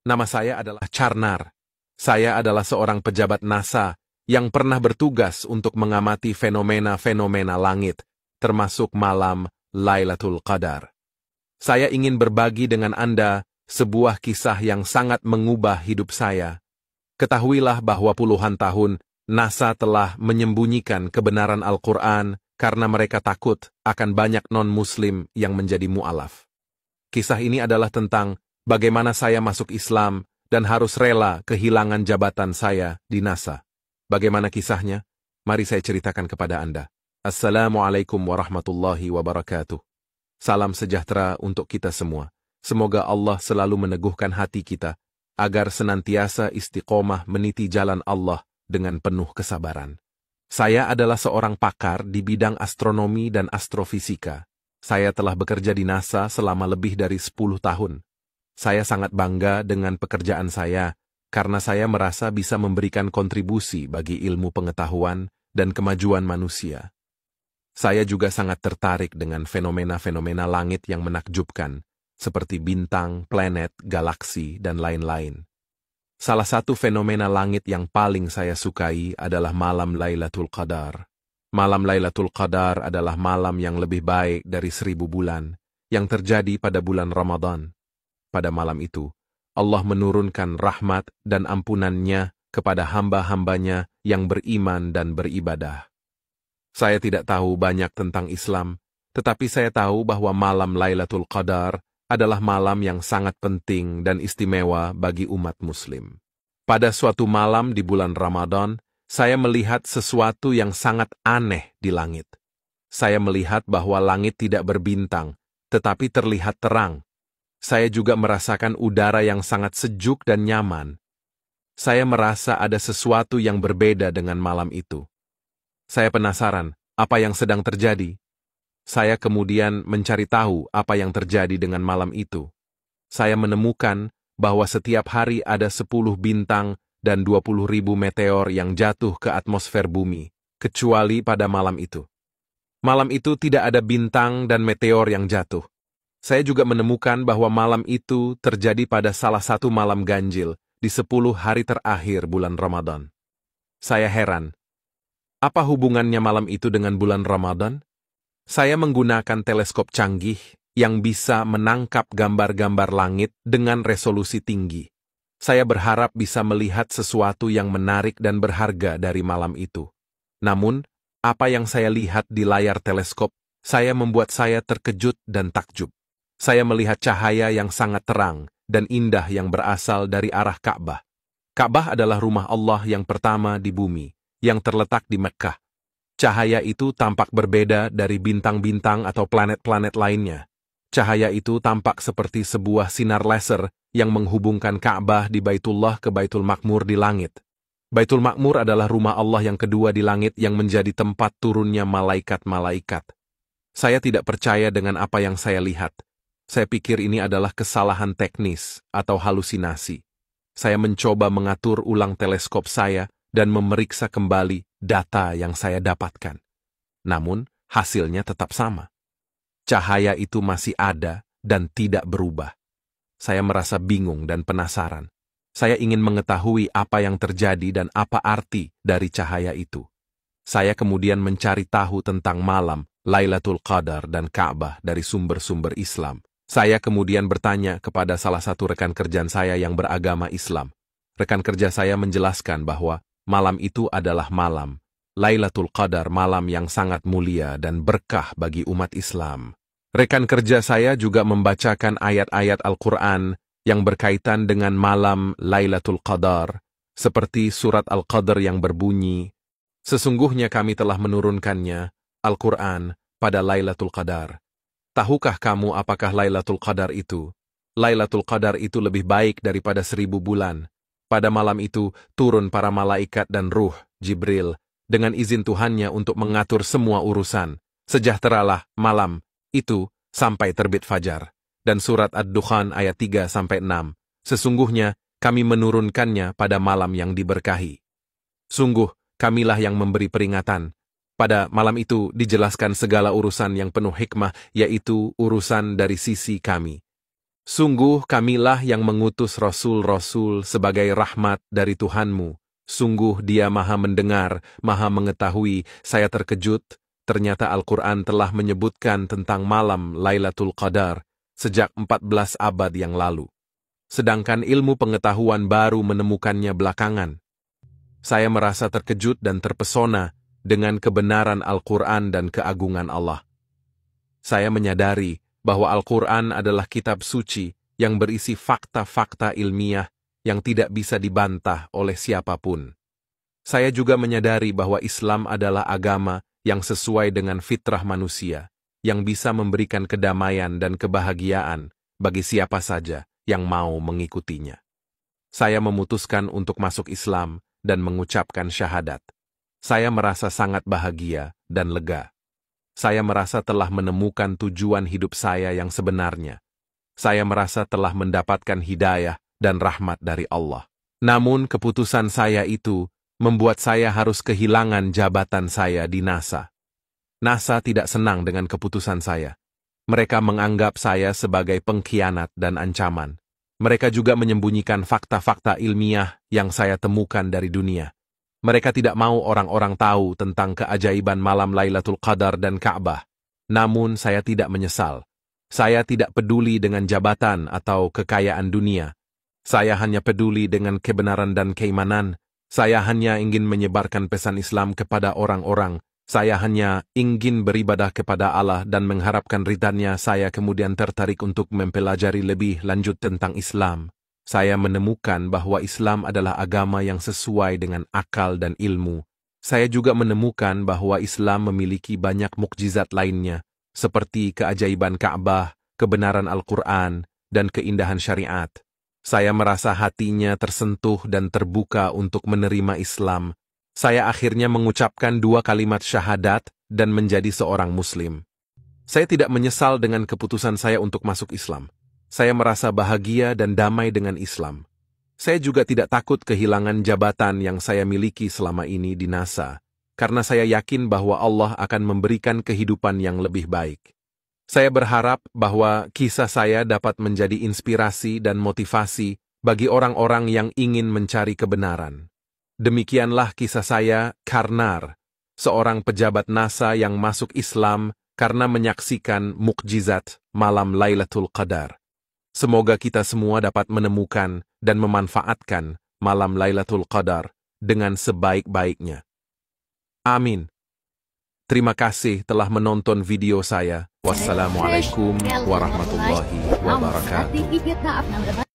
Nama saya adalah Charnar. Saya adalah seorang pejabat NASA yang pernah bertugas untuk mengamati fenomena-fenomena langit, termasuk malam Lailatul Qadar. Saya ingin berbagi dengan Anda sebuah kisah yang sangat mengubah hidup saya. Ketahuilah bahwa puluhan tahun NASA telah menyembunyikan kebenaran Al-Quran karena mereka takut akan banyak non-Muslim yang menjadi mu'alaf. Kisah ini adalah tentang bagaimana saya masuk Islam dan harus rela kehilangan jabatan saya di NASA. Bagaimana kisahnya? Mari saya ceritakan kepada Anda. Assalamualaikum warahmatullahi wabarakatuh. Salam sejahtera untuk kita semua. Semoga Allah selalu meneguhkan hati kita agar senantiasa istiqomah meniti jalan Allah dengan penuh kesabaran. Saya adalah seorang pakar di bidang astronomi dan astrofisika. Saya telah bekerja di NASA selama lebih dari 10 tahun. Saya sangat bangga dengan pekerjaan saya karena saya merasa bisa memberikan kontribusi bagi ilmu pengetahuan dan kemajuan manusia. Saya juga sangat tertarik dengan fenomena-fenomena langit yang menakjubkan, seperti bintang, planet, galaksi, dan lain-lain. Salah satu fenomena langit yang paling saya sukai adalah malam Lailatul Qadar. Malam Lailatul Qadar adalah malam yang lebih baik dari 1000 bulan, yang terjadi pada bulan Ramadan. Pada malam itu, Allah menurunkan rahmat dan ampunannya kepada hamba-hambanya yang beriman dan beribadah. Saya tidak tahu banyak tentang Islam, tetapi saya tahu bahwa malam Lailatul Qadar adalah malam yang sangat penting dan istimewa bagi umat Muslim. Pada suatu malam di bulan Ramadan, saya melihat sesuatu yang sangat aneh di langit. Saya melihat bahwa langit tidak berbintang, tetapi terlihat terang. Saya juga merasakan udara yang sangat sejuk dan nyaman. Saya merasa ada sesuatu yang berbeda dengan malam itu. Saya penasaran apa yang sedang terjadi. Saya kemudian mencari tahu apa yang terjadi dengan malam itu. Saya menemukan bahwa setiap hari ada 10 bintang dan 20.000 meteor yang jatuh ke atmosfer bumi, kecuali pada malam itu. Malam itu tidak ada bintang dan meteor yang jatuh. Saya juga menemukan bahwa malam itu terjadi pada salah satu malam ganjil di 10 hari terakhir bulan Ramadan. Saya heran. Apa hubungannya malam itu dengan bulan Ramadan? Saya menggunakan teleskop canggih yang bisa menangkap gambar-gambar langit dengan resolusi tinggi. Saya berharap bisa melihat sesuatu yang menarik dan berharga dari malam itu. Namun, apa yang saya lihat di layar teleskop, membuat saya terkejut dan takjub. Saya melihat cahaya yang sangat terang dan indah yang berasal dari arah Ka'bah. Ka'bah adalah rumah Allah yang pertama di bumi, yang terletak di Mekkah. Cahaya itu tampak berbeda dari bintang-bintang atau planet-planet lainnya. Cahaya itu tampak seperti sebuah sinar laser yang menghubungkan Ka'bah di Baitullah ke Baitul Ma'mur di langit. Baitul Ma'mur adalah rumah Allah yang kedua di langit yang menjadi tempat turunnya malaikat-malaikat. Saya tidak percaya dengan apa yang saya lihat. Saya pikir ini adalah kesalahan teknis atau halusinasi. Saya mencoba mengatur ulang teleskop saya dan memeriksa kembali data yang saya dapatkan. Namun, hasilnya tetap sama. Cahaya itu masih ada dan tidak berubah. Saya merasa bingung dan penasaran. Saya ingin mengetahui apa yang terjadi dan apa arti dari cahaya itu. Saya kemudian mencari tahu tentang malam Lailatul Qadar dan Ka'bah dari sumber-sumber Islam. Saya kemudian bertanya kepada salah satu rekan kerja saya yang beragama Islam. Rekan kerja saya menjelaskan bahwa malam itu adalah malam Lailatul Qadar, malam yang sangat mulia dan berkah bagi umat Islam. Rekan kerja saya juga membacakan ayat-ayat Al-Quran yang berkaitan dengan malam Lailatul Qadar, seperti surat Al-Qadr yang berbunyi, "Sesungguhnya kami telah menurunkannya, Al-Quran, pada Lailatul Qadar. Tahukah kamu apakah Lailatul Qadar itu? Lailatul Qadar itu lebih baik daripada 1000 bulan. Pada malam itu turun para malaikat dan ruh, Jibril, dengan izin Tuhannya untuk mengatur semua urusan. Sejahteralah malam itu sampai terbit fajar." Dan surat Ad-Dukhan ayat 3-6. Sesungguhnya kami menurunkannya pada malam yang diberkahi. Sungguh, kamilah yang memberi peringatan. Pada malam itu dijelaskan segala urusan yang penuh hikmah, yaitu urusan dari sisi kami. Sungguh kamilah yang mengutus Rasul-Rasul sebagai rahmat dari Tuhanmu. Sungguh Dia Maha Mendengar, Maha Mengetahui. Saya terkejut, ternyata Al-Quran telah menyebutkan tentang malam Lailatul Qadar sejak 14 abad yang lalu. Sedangkan ilmu pengetahuan baru menemukannya belakangan. Saya merasa terkejut dan terpesona dengan kebenaran Al-Quran dan keagungan Allah. Saya menyadari bahwa Al-Quran adalah kitab suci yang berisi fakta-fakta ilmiah yang tidak bisa dibantah oleh siapapun. Saya juga menyadari bahwa Islam adalah agama yang sesuai dengan fitrah manusia, yang bisa memberikan kedamaian dan kebahagiaan bagi siapa saja yang mau mengikutinya. Saya memutuskan untuk masuk Islam dan mengucapkan syahadat. Saya merasa sangat bahagia dan lega. Saya merasa telah menemukan tujuan hidup saya yang sebenarnya. Saya merasa telah mendapatkan hidayah dan rahmat dari Allah. Namun keputusan saya itu membuat saya harus kehilangan jabatan saya di NASA. NASA tidak senang dengan keputusan saya. Mereka menganggap saya sebagai pengkhianat dan ancaman. Mereka juga menyembunyikan fakta-fakta ilmiah yang saya temukan dari dunia. Mereka tidak mau orang-orang tahu tentang keajaiban malam Lailatul Qadar dan Ka'bah. Namun saya tidak menyesal. Saya tidak peduli dengan jabatan atau kekayaan dunia. Saya hanya peduli dengan kebenaran dan keimanan. Saya hanya ingin menyebarkan pesan Islam kepada orang-orang. Saya hanya ingin beribadah kepada Allah dan mengharapkan ridha-Nya. Saya kemudian tertarik untuk mempelajari lebih lanjut tentang Islam. Saya menemukan bahwa Islam adalah agama yang sesuai dengan akal dan ilmu. Saya juga menemukan bahwa Islam memiliki banyak mukjizat lainnya, seperti keajaiban Ka'bah, kebenaran Al-Quran, dan keindahan syariat. Saya merasa hatinya tersentuh dan terbuka untuk menerima Islam. Saya akhirnya mengucapkan 2 kalimat syahadat dan menjadi seorang Muslim. Saya tidak menyesal dengan keputusan saya untuk masuk Islam. Saya merasa bahagia dan damai dengan Islam. Saya juga tidak takut kehilangan jabatan yang saya miliki selama ini di NASA, karena saya yakin bahwa Allah akan memberikan kehidupan yang lebih baik. Saya berharap bahwa kisah saya dapat menjadi inspirasi dan motivasi bagi orang-orang yang ingin mencari kebenaran. Demikianlah kisah saya, Karnar, seorang pejabat NASA yang masuk Islam karena menyaksikan mukjizat malam Lailatul Qadar. Semoga kita semua dapat menemukan dan memanfaatkan malam Lailatul Qadar dengan sebaik-baiknya. Amin. Terima kasih telah menonton video saya. Wassalamualaikum warahmatullahi wabarakatuh.